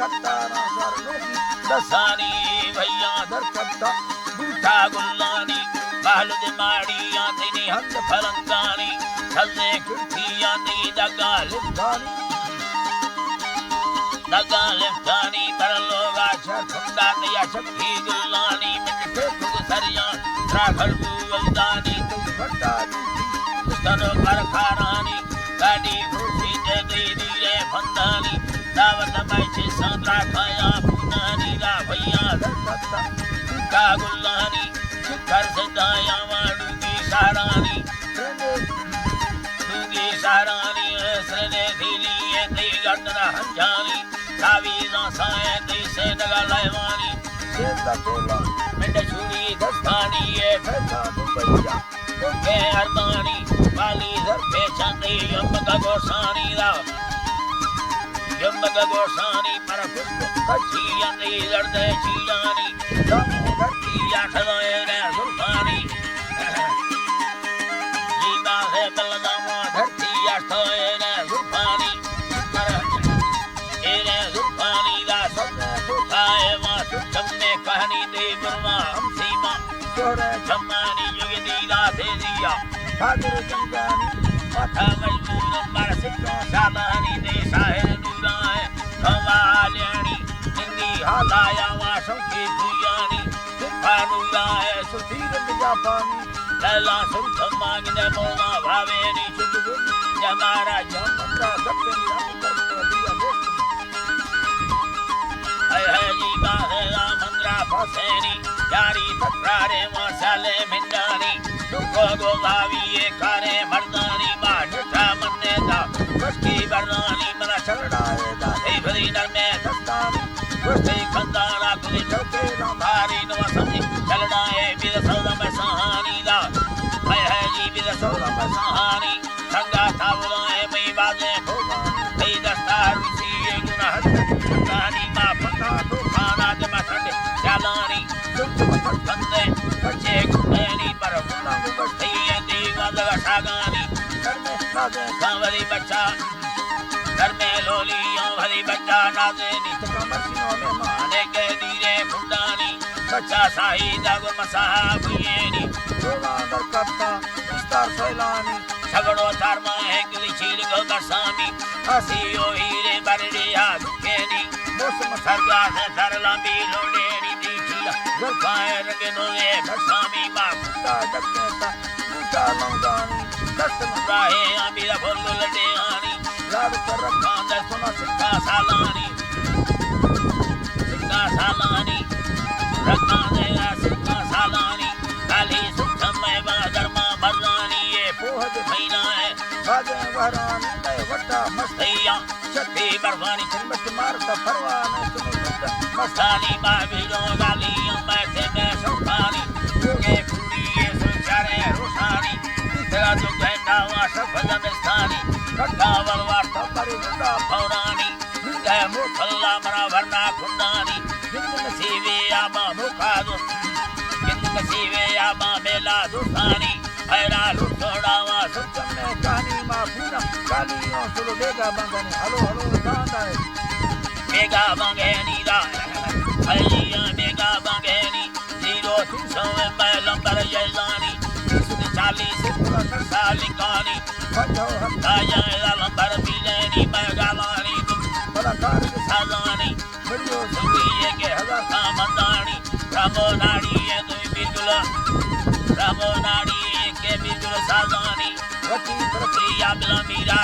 कत्तारा सरलोकी दसानी भैया दर कत्ता बूठा गुल्लानी बालुद माड़िया तिनी हंद फलंगानी छल्ले कुर्तिया नी दगा लिफ्टानी पर लोगा छुंडा दिया शक्ति गुल्लानी मिट्टे खुद सरिया राखल गुल्दानी फटा स्तनो पर खारानी गाड़ी भूसी दे दी रे फंदानी दावत बैठे सांद्रा खाया पुनानी रा भैया दरकत्ता का गुल्लानी घर से दाया वाडूगी सारानी सने धीली ये ती गंदना हंजानी सावी ना साए ती से दगा लायवानी सेवदा तोला मिंडे छुरी दस्तानी ये फैसा दुबैया के अरमानी वाली दर पे चांदी यम का गोसानी पर पुष्प कच्ची अंदी दर्दे चीलानी दम धरती आठलाए ने सुल्तानी जीवा है बलदामा धरती आठलाए ने सुल्तानी पर एने सुल्तानी दा सबने दुखाए मा तुझने कहानी दे गुरमा हम सीमा जोड़े जमानी युगदी दा दे दिया ठाकुर जंगानी माथा मजबूर मर सिक्का शादानी दे शाहिर नूराए कमालियानी जिंदी हालाया वा शौकी दुयानी फानूराए सुधीर जापानी लैला सुल्थ मांगने मोगा भावेनी शुभ जमारा जमंदा सत्यनी रंग कर दिया है जीवा है मंद्रा फसेनी यारी तकरारे मसाले मिंडानी दुखो गोलावी ये कारे मर्दानी बाटा मन्ने दा बस्ती बरनानी मना चलड़ाए दा हे भरी नर में दस्तानी बस्ती खंदाना कुली चौके लाभारी नवा समझी चलड़ाए बिद सौदा में सहानी दा है जी बिद सौदा में सहानी संगा थावलाए मई बाजे भोगा हे दस्तार रुचि ये गुनाह दस्तानी मा पता तो खाना जमा ठंडे चालानी तुम बंदे बच्चे गुनेनी पर गुना बस्ती ये दीवा लगा सागानी घर में नाजे कांवरी बच्चा घर में लोलियों भरी बच्चा नाजे नीच कमसियों में माने के दीरे खुंडानी बच्चा साही दागुर मसाहा भुयेनी रोला दर कप्ता विस्तार सैलानी झगड़ो तारमा है गिली छील गो दरसामी हसियो हीरे बरड़िया दुखेनी मौसम सरगा से सरलामी लोडेनी दीठिया गुरखाए रंगे नोले दरसामी बापुता डकता बूटा लौंगानी दस्त मुराहे आमीरा भोलू लडे आनी लाड़ कर रखा दे सुना सिक्का सालानी रखा देगा सिक्का सालानी काली सुखम में धर्मा भरनानी ये पोहज महीना है बाजे वहरानी दे वड्डा मस्तैया छठी बरवानी चिमट मारता परवाने सुनो मस्तानी मां भीड़ो गाली मैं से सुखानी योगे पूरी ये सुचारे रोशानी तेरा जो कहना हुआ सफल मिस्तानी कट्टा वलवार तपरी मुंडा पौरानी निंदा मुखल्ला मरा वरना खुंडानी जिंद नसीबे आमा मुखादो जिंद नसीबे आमा मेला दुसानी हैरा लुटोड़ा वा सुचम में कहानी मां पूना कालियों सुलो बेगा बंगने हलो सांदा बेगा बंगेनी दा हैया बेगा बंगेनी 0300 में लंबर जैलानी 40 साल कानी बजो हटाया लंबर मिलेनी मैं गालानी बलाकार साजानी बड़ियो संगी के हजार का मंदानी रामो नाड़ी ये दुई बिजुल साजानी वती प्रक्रिया बिला मीरा